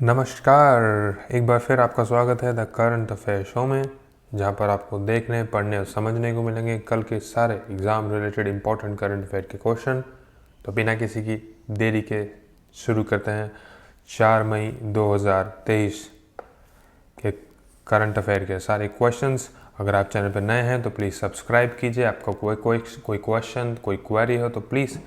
नमस्कार। एक बार फिर आपका स्वागत है द करंट अफेयर शो में, जहां पर आपको देखने, पढ़ने और समझने को मिलेंगे कल के सारे exam related important current affair के क्वेश्चन। तो बिना किसी की देरी के शुरू करते हैं 4 मई 2023 के करंट अफेयर के सारे क्वेश्चंस। अगर आप चैनल पर नए हैं तो प्लीज़ सब्सक्राइब कीजिए। आपका कोई क्वेश्चन, कोई क्वेरी हो तो प्लीज़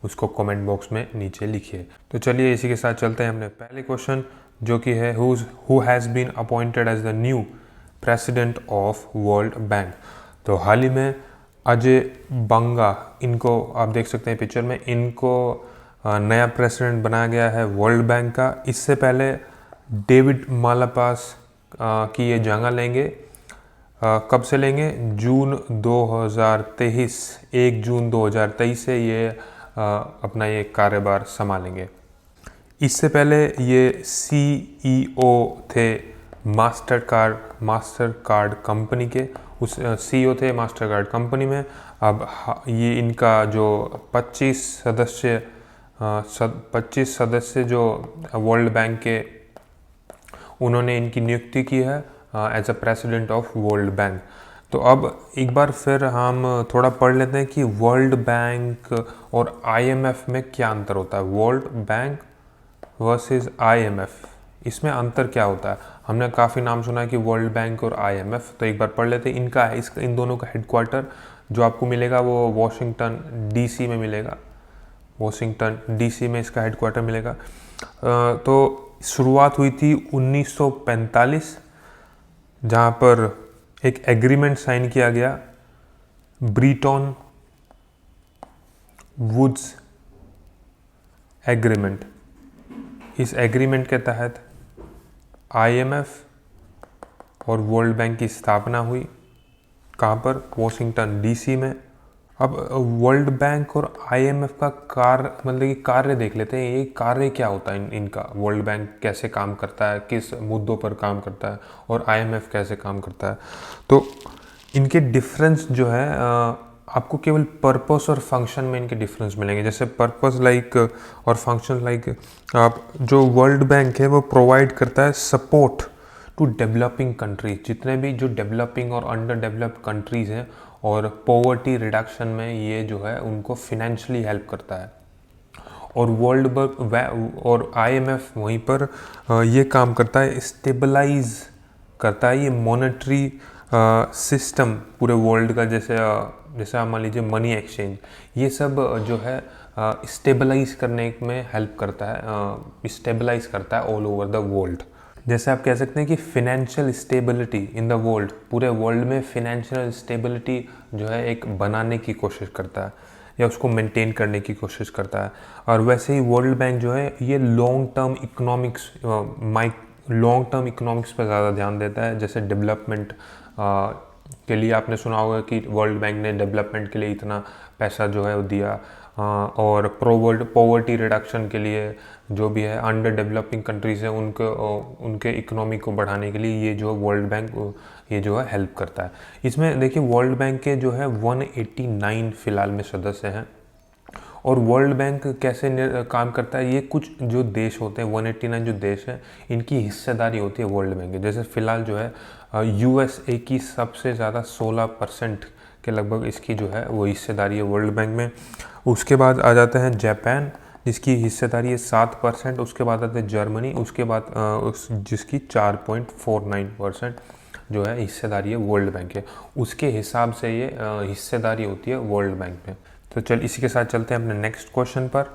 उसको कमेंट बॉक्स में नीचे लिखिए। तो चलिए इसी के साथ चलते हैं अपने पहले क्वेश्चन, जो कि है who has been appointed as the new president of World Bank. तो हाल ही में अजय बंगा, इनको आप देख सकते हैं पिक्चर में, इनको नया प्रेसिडेंट बनाया गया है वर्ल्ड बैंक का। इससे पहले डेविड मालापास की ये जगह लेंगे। कब से लेंगे? जून 2023, 1 जून 2023 से ये अपना ये कार्यभार संभालेंगे। इससे पहले ये सीईओ थे मास्टर कार्ड कंपनी के, उस सीईओ थे मास्टर कार्ड कंपनी में। अब ये इनका जो 25 सदस्य जो वर्ल्ड बैंक के, उन्होंने इनकी नियुक्ति की है as a president of World Bank. तो अब एक बार फिर हम थोड़ा पढ़ लेते हैं कि वर्ल्ड बैंक और आईएमएफ में क्या अंतर होता है। वर्ल्ड बैंक वर्सेस आईएमएफ, इसमें अंतर क्या होता है? हमने काफ़ी नाम सुना है कि वर्ल्ड बैंक और आईएमएफ, तो एक बार पढ़ लेते हैं। इन दोनों का हेडक्वार्टर जो आपको मिलेगा वो वॉशिंगटन डीसी में मिलेगा। वॉशिंगटन डीसी में इसका हेडक्वार्टर मिलेगा। तो शुरुआत हुई थी 1945, जहाँ पर एक एग्रीमेंट साइन किया गया, ब्रेटन वुड्स एग्रीमेंट। इस एग्रीमेंट के तहत आईएमएफ और वर्ल्ड बैंक की स्थापना हुई। कहाँ पर? वॉशिंगटन डीसी में। अब वर्ल्ड बैंक और आईएमएफ का कार्य देख लेते हैं। ये कार्य क्या होता है इनका? वर्ल्ड बैंक कैसे काम करता है, किस मुद्दों पर काम करता है, और आईएमएफ कैसे काम करता है। तो इनके डिफरेंस जो है, आपको केवल पर्पस और फंक्शन में इनके डिफरेंस मिलेंगे। जैसे पर्पस और फंक्शन आप जो वर्ल्ड बैंक है वो प्रोवाइड करता है सपोर्ट टू डेवलपिंग कंट्रीज, जितने भी जो डेवलपिंग और अंडर डेवलप्ड कंट्रीज़ हैं, और पॉवर्टी रिडक्शन में ये जो है उनको फिनेंशियली हेल्प करता है। और वर्ल्ड बैंक और आईएमएफ वहीं पर ये काम करता है, स्टेबलाइज करता है ये मॉनेटरी सिस्टम पूरे वर्ल्ड का। जैसे आप मान लीजिए मनी एक्सचेंज, ये सब जो है स्टेबलाइज करने में हेल्प करता है, स्टेबलाइज करता है ऑल ओवर द वर्ल्ड। जैसे आप कह सकते हैं कि financial stability in the world, पूरे वर्ल्ड में फिनेंशियल स्टेबिलिटी जो है एक बनाने की कोशिश करता है या उसको मेंटेन करने की कोशिश करता है। और वैसे ही वर्ल्ड बैंक जो है ये लॉन्ग टर्म इकोनॉमिक्स पर ज़्यादा ध्यान देता है। जैसे डेवलपमेंट के लिए आपने सुना होगा कि वर्ल्ड बैंक ने डेवलपमेंट के लिए इतना पैसा जो है वो दिया, और पॉवर्टी रिडक्शन के लिए जो भी है अंडर डेवलपिंग कंट्रीज़ हैं उनके इकोनॉमी को बढ़ाने के लिए ये जो वर्ल्ड बैंक ये जो है हेल्प करता है। इसमें देखिए वर्ल्ड बैंक के जो है 189 फिलहाल में सदस्य हैं। और वर्ल्ड बैंक कैसे काम करता है, ये कुछ जो देश होते हैं 189 जो देश हैं, इनकी हिस्सेदारी होती है वर्ल्ड बैंक की। जैसे फ़िलहाल जो है यूएसए की सबसे ज़्यादा 16% के लगभग इसकी जो है वो हिस्सेदारी है वर्ल्ड बैंक में। उसके बाद आ जाते हैं जापान, जिसकी हिस्सेदारी है 7%। उसके बाद आते हैं जर्मनी, उसके बाद जिसकी 4.49% जो है हिस्सेदारी है वर्ल्ड बैंक है। उसके हिसाब से ये हिस्सेदारी होती है वर्ल्ड बैंक में। तो चल इसी के साथ चलते हैं अपने नेक्स्ट क्वेश्चन पर,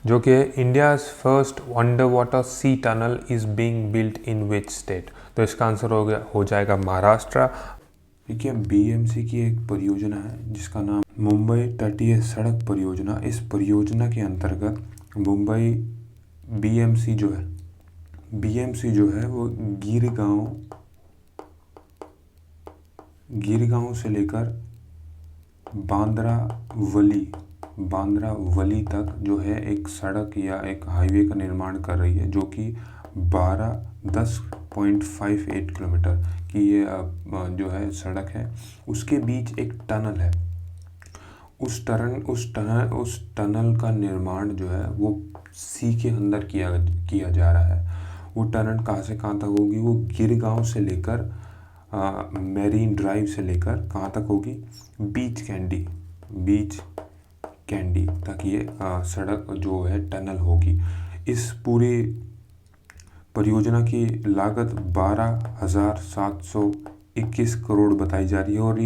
जो कि India's first under water sea tunnel is being built in which state. तो इसका आंसर हो जाएगा महाराष्ट्र। देखिए बीएमसी की एक परियोजना है जिसका नाम मुंबई तटीय सड़क परियोजना। इस परियोजना के अंतर्गत मुंबई बीएमसी जो है वो गिरगांव से लेकर बांद्रावली तक जो है एक सड़क या एक हाईवे का निर्माण कर रही है, जो कि 10.58 किलोमीटर की ये जो है सड़क है। उसके बीच एक टनल है। उस टनल का निर्माण जो है वो सी के अंदर किया जा रहा है। वो टनल कहाँ से कहाँ तक होगी? वो गिरगांव से लेकर मैरीन ड्राइव से लेकर कहाँ तक होगी? बीच कैंडी तक ये सड़क जो है टनल होगी। इस पूरी परियोजना की लागत 12,721 करोड़ बताई जा रही है। और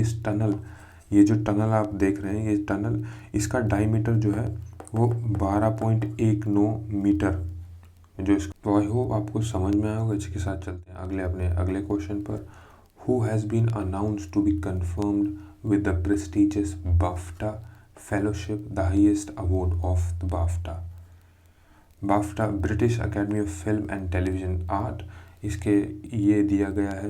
ये जो टनल आप देख रहे हैं, ये टनल, इसका डायमीटर जो है वो 12.19 मीटर जो इस। तो आई होप आपको समझ में आया होगा। इसके साथ चलते हैं अगले क्वेश्चन पर। Who has been announced to be confirmed with the prestigious BAFTA fellowship, the highest award of the BAFTA British Academy of Film and Television Art. इसके ये दिया गया है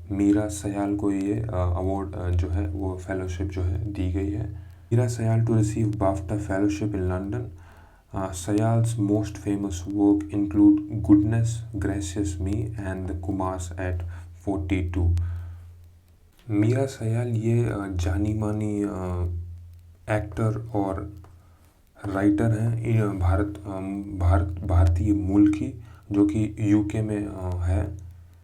मीरा सयाल को ये अवार्ड जो है वो फेलोशिप जो है दी गई है। Meera Syal to receive BAFTA fellowship in London. Sayal's most famous work include Goodness Gracious Me and The Kumars at 42. Meera Syal ये जानी मानी एक्टर और राइटर हैं भारतीय मूल की, जो कि यूके में है।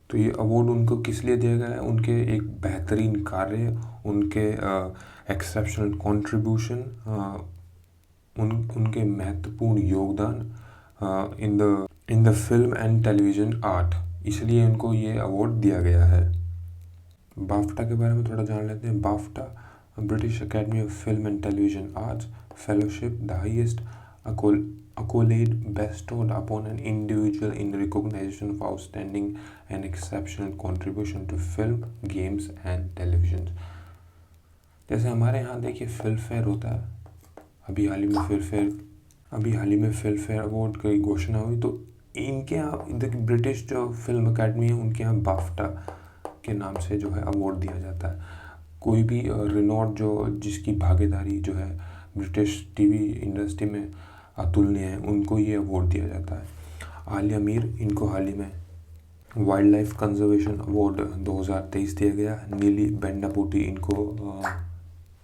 तो ये अवार्ड उनको किस लिए दिया गया है? उनके एक बेहतरीन कार्य, उनके एक्सेप्शनल कंट्रीब्यूशन, उनके महत्वपूर्ण योगदान in the film and television art, इसलिए उनको ये अवार्ड दिया गया है। बाफ्टा के बारे में थोड़ा जान लेते हैं। BAFTA British Academy of Film and television arts fellowship, the highest accolade bestowed upon an individual in recognition of outstanding and exceptional contribution to film, games and television। जैसे हमारे यहाँ देखिए फिल्म फेयर होता है, अभी हाल ही में फिल्म फेयर अवार्ड की घोषणा हुई। तो इनके यहाँ देखिए ब्रिटिश जो फिल्म अकेडमी है, उनके यहाँ बाफ्टा के नाम से जो है अवार्ड दिया जाता है। कोई भी रिनॉट जिसकी भागीदारी जो है ब्रिटिश टीवी इंडस्ट्री में अतुलनीय है, उनको ये अवार्ड दिया जाता है। आलिया मीर, इनको हाल ही में वाइल्ड लाइफ कंजर्वेशन अवार्ड 2023 दिया गया। नीली बेंडापुटी, इनको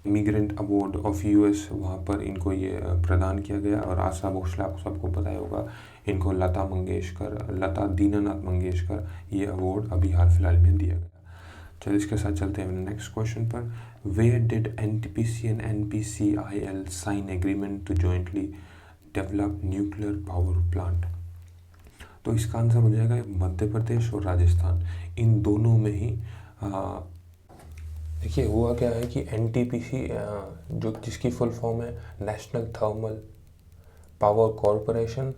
इमिग्रेंट अवार्ड ऑफ यूएस, वहाँ पर इनको ये प्रदान किया गया। और आशा भोसले, आपको सबको पता ही होगा, इनको लता दीनानाथ मंगेशकर ये अवार्ड अभी हाल फिलहाल में दिया गया। चलिए इसके साथ चलते हैं नेक्स्ट क्वेश्चन पर। Where did NTPC and NPCIL sign agreement to jointly develop nuclear power plant? तो इसका आंसर हो जाएगा मध्य प्रदेश और राजस्थान, इन दोनों में ही। देखिए हुआ क्या है कि एनटीपीसी जिसकी फुल फॉर्म है नेशनल थर्मल पावर कॉरपोरेशन,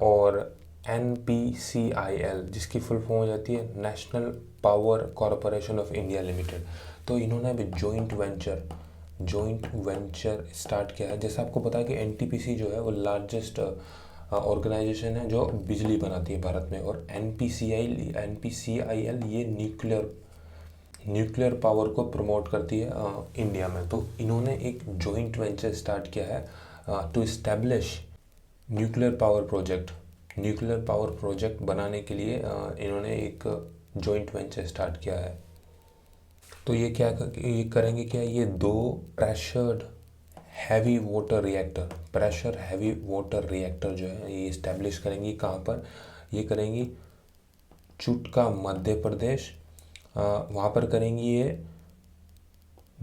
और एनपीसीआईएल जिसकी फुल फॉर्म हो जाती है national power corporation of India limited. तो इन्होंने अभी जॉइंट वेंचर स्टार्ट किया है। जैसे आपको पता है कि एनटीपीसी जो है वो लार्जेस्ट ऑर्गेनाइजेशन है जो बिजली बनाती है भारत में, और एनपीसीआईएल ये न्यूक्लियर पावर को प्रमोट करती है इंडिया में। तो इन्होंने एक जॉइंट वेंचर स्टार्ट किया है to establish nuclear power project बनाने के लिए इन्होंने एक जॉइंट वेंचर स्टार्ट किया है। तो ये करेंगे क्या, ये 2 प्रेशर हैवी वाटर रिएक्टर जो है ये इस्टेब्लिश करेंगी। कहाँ पर ये करेंगी? चुटका मध्य प्रदेश, वहाँ पर करेंगी ये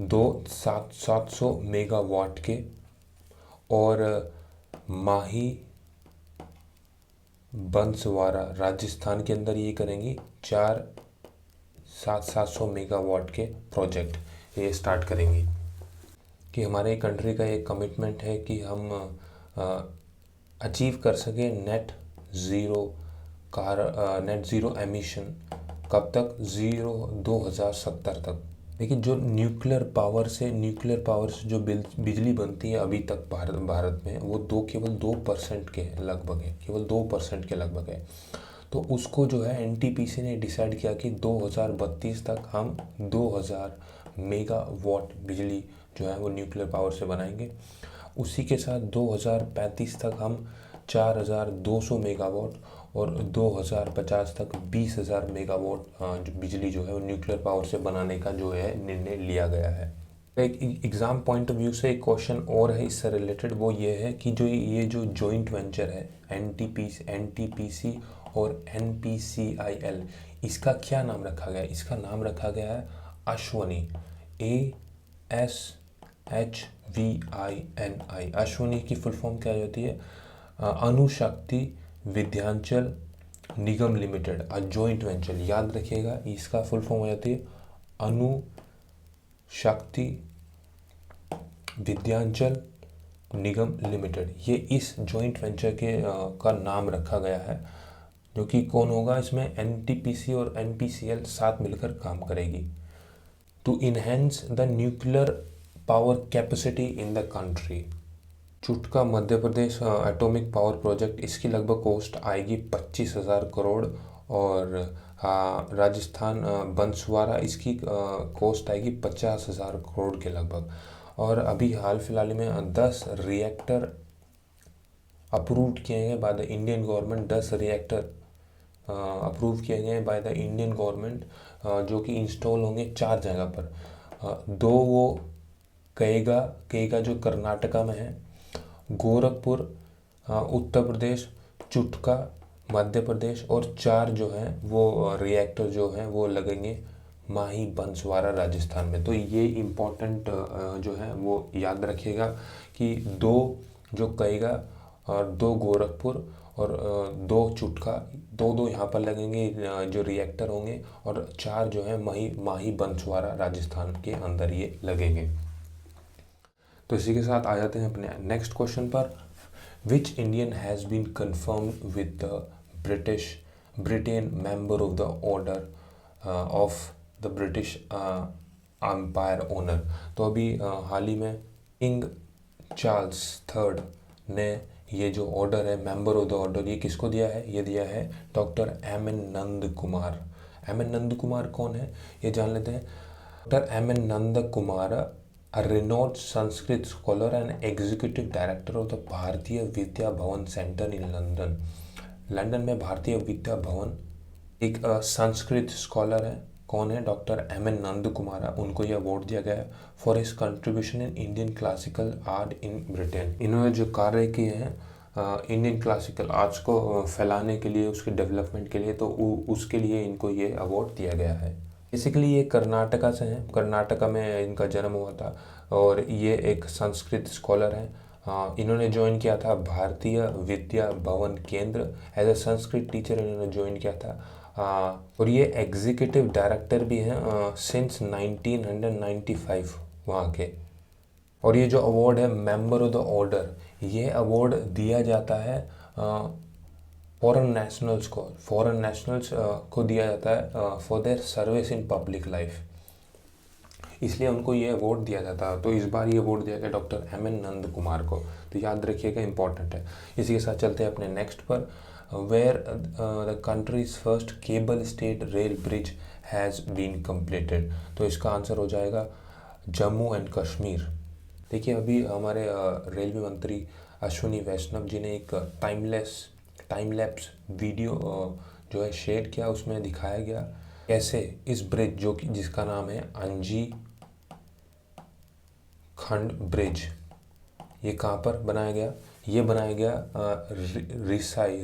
700 मेगावाट के। और माही बंसवाड़ा राजस्थान के अंदर ये करेंगी 700 मेगावाट के प्रोजेक्ट ये स्टार्ट करेंगी। कि हमारे कंट्री का एक कमिटमेंट है कि हम अचीव कर सके नेट ज़ीरो एमिशन। कब तक? 2070 तक। लेकिन जो न्यूक्लियर पावर से जो बिजली बनती है अभी तक भारत में, वो केवल 2% के लगभग है, तो उसको जो है एनटीपीसी ने डिसाइड किया कि 2032 तक हम 2000 मेगावाट बिजली जो है वो न्यूक्लियर पावर से बनाएंगे। उसी के साथ 2035 तक हम 4200 मेगावाट और 2050 तक 20,000 मेगावाट जो बिजली जो है वो न्यूक्लियर पावर से बनाने का जो है निर्णय लिया गया है। एक एग्ज़ाम पॉइंट ऑफ व्यू से एक क्वेश्चन और है इससे रिलेटेड, वो ये है कि जो ये जो जॉइंट वेंचर है एनटीपीसी और एनपीसीआईएल, इसका क्या नाम रखा गया है? इसका नाम रखा गया है अश्वनी, ASHVINI। अश्वनी की फुल फॉर्म क्या होती है? अणुशक्ति विद्यांचल निगम लिमिटेड, अ जॉइंट वेंचर। याद रखिएगा, इसका फुल फॉर्म हो जाती है अणुशक्ति विद्यांचल निगम लिमिटेड। ये इस जॉइंट वेंचर के का नाम रखा गया है, जो कि कौन होगा इसमें? एनटीपीसी और एनपीसीएल साथ मिलकर काम करेगी। To enhance the nuclear power capacity in the country. Chutka Madhya Pradesh atomic power project, इसकी लगभग कॉस्ट आएगी 25,000 करोड़। और राजस्थान बंसवाड़ा, इसकी कॉस्ट आएगी 50,000 करोड़ के लगभग। और अभी हाल फिलहाल में 10 रिएक्टर अप्रूव्ड किए गए by the Indian government. 10 reactor approve किए गए बाय द इंडियन गवर्नमेंट, जो कि इंस्टॉल होंगे 4 जगह पर। 2 वो कईगा जो कर्नाटका में है, गोरखपुर उत्तर प्रदेश, चुटका मध्य प्रदेश, और 4 जो हैं वो रिएक्टर जो हैं वो लगेंगे माही बंसवाड़ा राजस्थान में। तो ये इम्पोर्टेंट जो है वो याद रखिएगा कि 2 जो कईगा और 2 गोरखपुर और 2 चुटका, 2 यहाँ पर लगेंगे जो रिएक्टर होंगे, और 4 जो है माही बंसवाड़ा राजस्थान के अंदर ये लगेंगे। तो इसी के साथ आ जाते हैं अपने नेक्स्ट क्वेश्चन पर। Which Indian has been confirmed with the Britain member of the Order of the British Empire honour. तो अभी हाल ही में किंग चार्ल्स थर्ड ने ये जो ऑर्डर है मेंबर ऑफ द ऑर्डर, ये किसको दिया है? ये दिया है doctor M N. Nand Kumar. M.N.. Nand Kumar कौन है, ये जान लेते हैं। Doctor M N. Nand Kumar, a renowned Sanskrit scholar and executive director of the Bharatiya Vidya Bhavan centre in London. London में भारतीय विद्या भवन एक संस्कृत स्कॉलर है। कौन है? Doctor M N. नंद कुमार। उनको यह अवार्ड दिया गया है for his contribution in Indian classical art in Britain. इन्होंने जो कार्य किए हैं इंडियन क्लासिकल आर्ट्स को फैलाने के लिए, उसके डेवलपमेंट के लिए, तो उसके लिए इनको ये अवार्ड दिया गया है। बेसिकली ये कर्नाटका से हैं, कर्नाटका में इनका जन्म हुआ था, और ये एक संस्कृत स्कॉलर हैं। इन्होंने ज्वाइन किया था भारतीय विद्या भवन केंद्र, एज ए संस्कृत टीचर इन्होंने ज्वाइन किया था। और ये एग्जीक्यूटिव डायरेक्टर भी हैं सिंस 1995 वहाँ के। और ये जो अवार्ड है मेंबर ऑफ द ऑर्डर, ये अवार्ड दिया जाता है फॉरेन नेशनल्स को दिया जाता है for their service in public life, इसलिए उनको ये अवार्ड दिया जाता है। तो इस बार ये अवार्ड दिया गया डॉक्टर एम.एन. नंद कुमार को, तो याद रखिएगा, इंपॉर्टेंट है। इसी के साथ चलते हैं अपने नेक्स्ट पर। Where the country's first cable stayed rail bridge has been completed. तो इसका आंसर हो जाएगा जम्मू एंड कश्मीर। देखिए, अभी हमारे रेलवे मंत्री अश्विनी वैष्णव जी ने एक टाइम लैप्स वीडियो जो है शेयर किया। उसमें दिखाया गया कैसे इस ब्रिज, जो कि जिसका नाम है अंजी खंड ब्रिज, ये कहाँ पर बनाया गया? ये बनाया गया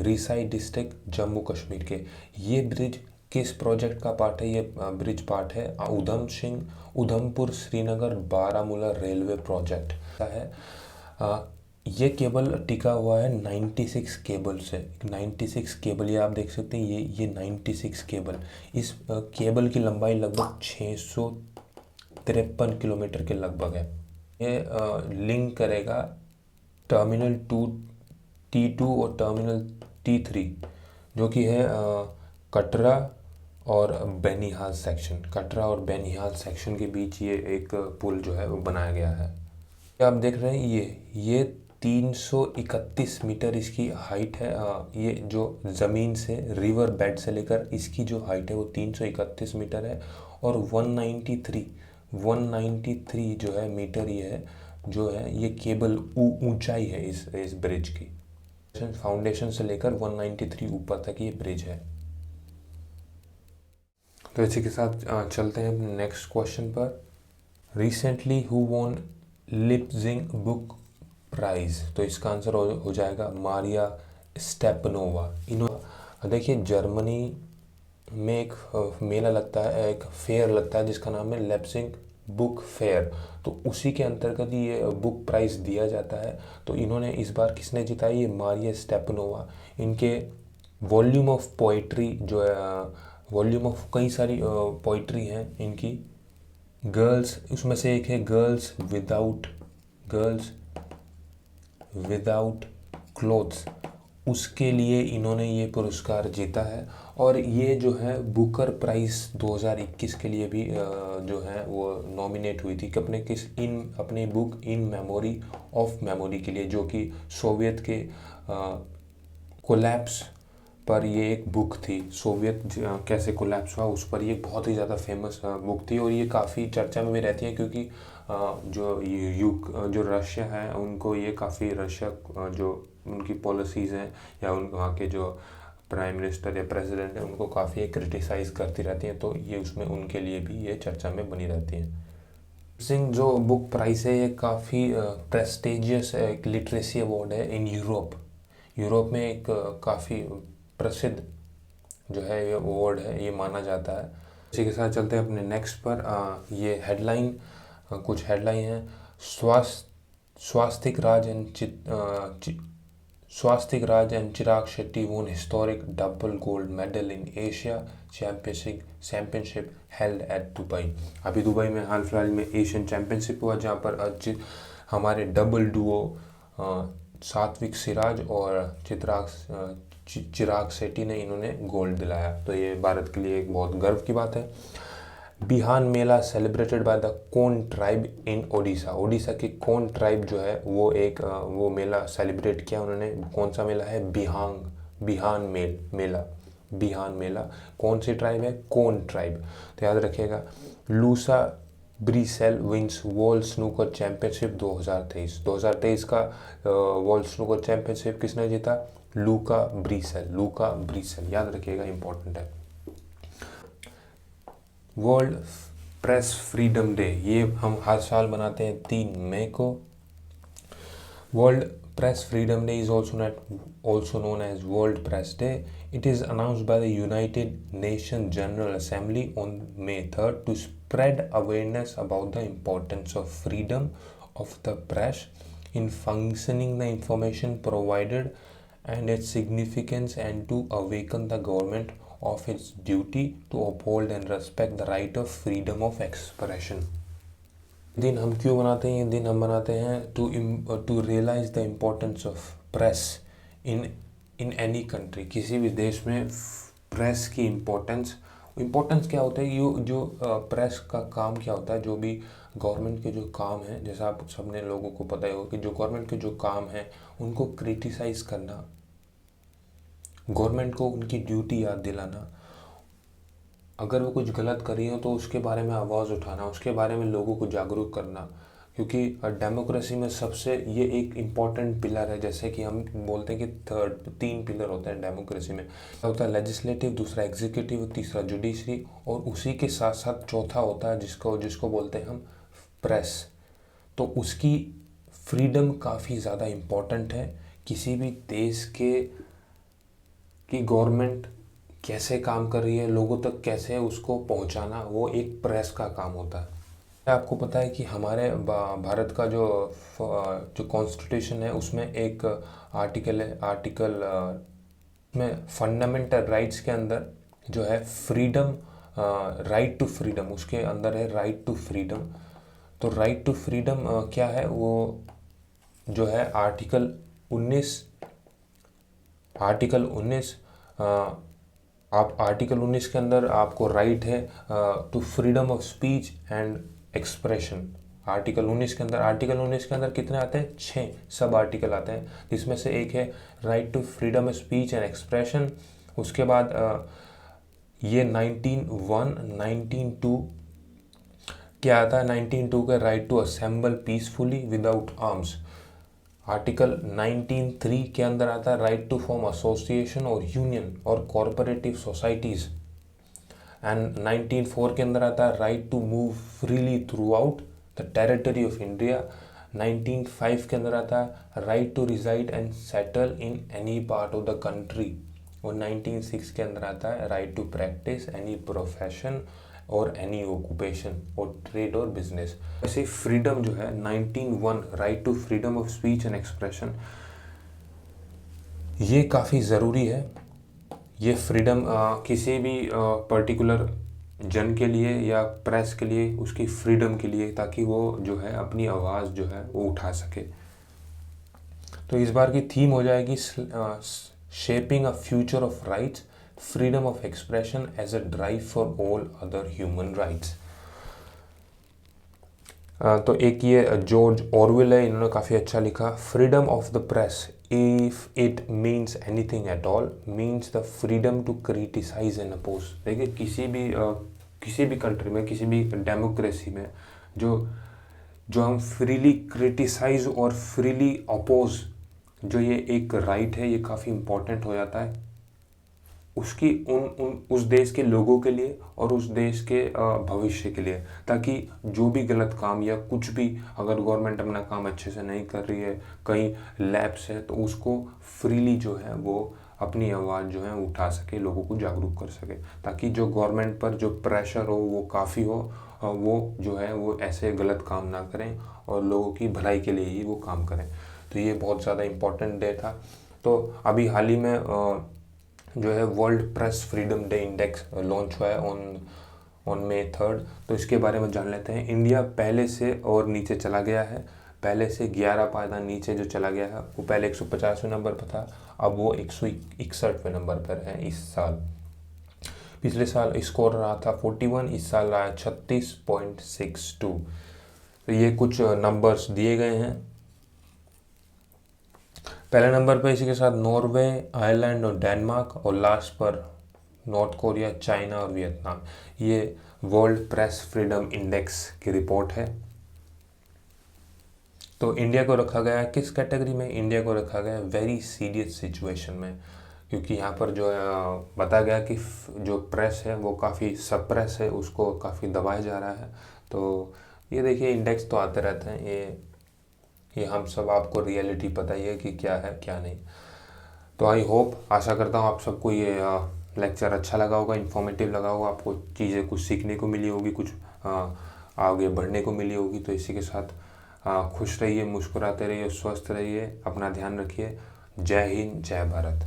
रिसाई डिस्ट्रिक्ट जम्मू कश्मीर के। ये ब्रिज किस प्रोजेक्ट का पार्ट है? ये ब्रिज पार्ट है उधमपुर श्रीनगर बारामूला रेलवे प्रोजेक्ट का है। ये केबल टिका हुआ है 96 केबल से। 96 केबल, ये आप देख सकते हैं, ये 96 केबल। इस केबल की लंबाई लगभग 653 किलोमीटर के लगभग है। ये लिंक करेगा टर्मिनल T2 और टर्मिनल T3, जो कि है कटरा और बेनिहाल सेक्शन के बीच ये एक पुल जो है वो बनाया गया है। आप देख रहे हैं ये 331 मीटर इसकी हाइट है। ये जो ज़मीन से रिवर बेड से लेकर इसकी जो हाइट है वो 331 मीटर है। और 193 जो है मीटर ये केबल ऊंचाई है इस ब्रिज की। फाउंडेशन से लेकर 193 ऊपर तक ये ब्रिज है। तो इसी के साथ चलते हैं नेक्स्ट क्वेश्चन पर। Recently who won Leipzig book prize, तो इसका आंसर हो जाएगा मारिया स्टेपनोवा। इन्होंने देखिए जर्मनी में एक मेला लगता है, एक फेयर लगता है जिसका नाम है लेप्सिंग बुक फेयर, तो उसी के अंतर्गत ये बुक प्राइज़ दिया जाता है। तो इन्होंने इस बार किसने जीता, ये मारिया स्टेपनोवा। इनके वॉल्यूम ऑफ पोइट्री जो है, वॉल्यूम ऑफ कई सारी पोइट्री हैं इनकी। गर्ल्स, उसमें से एक है गर्ल्स विदाउट क्लोथ्स, उसके लिए इन्होंने ये पुरस्कार जीता है। और ये जो है बुकर प्राइज़ 2021 के लिए भी जो है वो नॉमिनेट हुई थी कि अपनी book in memory of memory के लिए, जो कि सोवियत के कोलैप्स पर ये एक बुक थी। सोवियत कैसे कोलैप्स हुआ उस पर ये बहुत ही ज़्यादा फेमस बुक थी, और ये काफ़ी चर्चा में भी रहती है क्योंकि जो रशिया है उनको ये काफ़ी, रशिया जो उनकी पॉलिसीज़ हैं या वहाँ के जो प्राइम मिनिस्टर या प्रेसिडेंट है उनको काफ़ी क्रिटिसाइज़ करती रहती हैं, तो ये उसमें उनके लिए भी ये चर्चा में बनी रहती हैं। सिंह जो बुक प्राइज़ है ये काफ़ी प्रेस्टिजियस एक लिटरेसी अवार्ड है इन यूरोप में एक काफ़ी प्रसिद्ध जो है ये अवार्ड है, ये माना जाता है। इसी के साथ चलते हैं अपने नेक्स्ट पर। ये हेडलाइन, कुछ हेडलाइन हैं। Swastik Raj and Chirag Shetty won historic double gold medal in Asia championship held at Dubai. अभी दुबई में हाल फिलहाल में एशियन चैम्पियनशिप हुआ जहाँ पर हमारे डबल डुओ सात्विक सिराज और चिराग शेट्टी ने इन्होंने गोल्ड दिलाया, तो ये भारत के लिए एक बहुत गर्व की बात है। Bihan Mela celebrated by the Kon tribe in Odisha के कोन ट्राइब जो है वो मेला सेलिब्रेट किया उन्होंने। कौन सा मेला है, बिहान मेला। कौन सी ट्राइब है, कोन ट्राइब, तो याद रखिएगा। लूसा ब्रीसेल विंस वर्ल्ड स्नूकर चैंपियनशिप 2023 का वर्ल्ड स्नूकर चैंपियनशिप किसने जीता, लूका ब्रीसेल, याद रखिएगा, इंपॉर्टेंट है। वर्ल्ड प्रेस फ्रीडम डे, ये हम हर साल मनाते हैं 3 मई को। World press freedom day is also known as World Press Day. It is announced by the United Nations General Assembly on May 3rd to spread awareness about the importance of freedom of the press in functioning the information provided and its significance, and to awaken the government of its duty to uphold and respect the right of freedom of expression. दिन हम क्यों मनाते हैं, ये दिन हम मनाते हैं to realise the importance of press in any country. किसी भी देश में प्रेस की इम्पोर्टेंस क्या होता है, ये जो प्रेस का काम क्या होता है, जो भी गवर्नमेंट के जो काम है, जैसा आप सबने लोगों को पता ही होगा कि जो गवर्नमेंट के जो काम है उनको क्रिटिसाइज करना, गवर्नमेंट को उनकी ड्यूटी याद दिलाना, अगर वो कुछ गलत कर रही हो तो उसके बारे में आवाज़ उठाना, उसके बारे में लोगों को जागरूक करना। क्योंकि डेमोक्रेसी में सबसे ये एक इम्पॉर्टेंट पिलर है, जैसे कि हम बोलते हैं कि 3 पिलर होते हैं डेमोक्रेसी में, होता है लेजिस्लेटिव, दूसरा एग्जीक्यूटिव, तीसरा जुडिशरी, और उसी के साथ साथ चौथा होता है जिसको बोलते हैं हम प्रेस। तो उसकी फ्रीडम काफ़ी ज़्यादा इम्पॉर्टेंट है। किसी भी देश की गवर्नमेंट कैसे काम कर रही है, लोगों तक कैसे उसको पहुंचाना, वो एक प्रेस का काम होता है। आपको पता है कि हमारे भारत का जो कॉन्स्टिट्यूशन है उसमें एक आर्टिकल है, में फंडामेंटल राइट्स के अंदर जो है फ्रीडम, राइट टू फ्रीडम, उसके अंदर है राइट टू फ्रीडम। तो राइट टू फ्रीडम क्या है, वो जो है आर्टिकल 19 आप आर्टिकल 19 के अंदर आपको राइट है to freedom of speech and expression. Article 19 के अंदर कितने आते हैं, 6 सब आर्टिकल आते हैं, जिसमें से एक है right to freedom of speech and expression. उसके बाद ये 19(1) क्या आता है, 19(2) का right to assemble peacefully without arms. Article 19(3) के अंदर आता है राइट टू फॉर्म एसोसिएशन और यूनियन और कॉरपोरेटिव सोसाइटीज़। एंड 19(4) के अंदर आता है right to move freely throughout the territory of India 1905 के अंदर आता है right to reside and settle in any part of the country, और 1906 के अंदर आता है right to practise any profession और एनी ऑक्यूपेशन और ट्रेड और बिजनेस। वैसे फ्रीडम जो है 1901 right to freedom of speech and expression, ये काफ़ी ज़रूरी है। ये फ्रीडम किसी भी पर्टिकुलर जन के लिए या प्रेस के लिए, उसकी फ्रीडम के लिए, ताकि वो जो है अपनी आवाज़ जो है वो उठा सके। तो इस बार की थीम हो जाएगी shaping a future of rights, freedom of expression as a drive for all other human rights. तो एक ये जॉर्ज ऑरवेल है, इन्होंने काफ़ी अच्छा लिखा, freedom of the press if it means anything at all means the freedom to criticise and oppose. देखिए किसी भी कंट्री में, किसी भी डेमोक्रेसी में जो हम फ्रीली क्रिटिसाइज और फ्रीली अपोज, जो ये एक राइट है, ये काफ़ी इम्पोर्टेंट हो जाता है उसकी उस देश के लोगों के लिए और उस देश के भविष्य के लिए, ताकि जो भी गलत काम या कुछ भी अगर गवर्नमेंट अपना काम अच्छे से नहीं कर रही है, कहीं लैप्स है, तो उसको फ्रीली जो है वो अपनी आवाज़ जो है उठा सके, लोगों को जागरूक कर सके, ताकि जो गवर्नमेंट पर जो प्रेशर हो वो काफ़ी हो, वो जो है वो ऐसे गलत काम ना करें और लोगों की भलाई के लिए ही वो काम करें। तो ये बहुत ज़्यादा इम्पोर्टेंट डे था। तो अभी हाल ही में जो है world press freedom day index launch हुआ है ऑन May 3। तो इसके बारे में जान लेते हैं। इंडिया पहले से और नीचे चला गया है, पहले से 11 पायदान नीचे जो चला गया है, वो पहले 150वें नंबर पर था, अब वो 161वें नंबर पर है इस साल। पिछले साल स्कोर रहा था 41, इस साल रहा है 36.62। तो ये कुछ नंबर्स दिए गए हैं। पहले नंबर पर इसी के साथ नॉर्वे, आयरलैंड और डेनमार्क, और लास्ट पर नॉर्थ कोरिया, चाइना और वियतनाम। ये वर्ल्ड प्रेस फ्रीडम इंडेक्स की रिपोर्ट है। तो इंडिया को रखा गया है किस कैटेगरी में? इंडिया को रखा गया है वेरी सीरियस सिचुएशन में, क्योंकि यहाँ पर जो बताया गया कि जो प्रेस है वो काफ़ी सप्रेस है, उसको काफ़ी दबाया जा रहा है। तो ये देखिए इंडेक्स तो आते रहते हैं, ये हम सब, आपको रियलिटी पता ही है कि क्या है क्या नहीं। तो आई होप, आशा करता हूँ आप सबको ये लेक्चर अच्छा लगा होगा, इन्फॉर्मेटिव लगा होगा, आपको चीज़ें कुछ सीखने को मिली होगी, कुछ आगे बढ़ने को मिली होगी। तो इसी के साथ खुश रहिए, मुस्कुराते रहिए, स्वस्थ रहिए, अपना ध्यान रखिए। जय हिंद, जय भारत।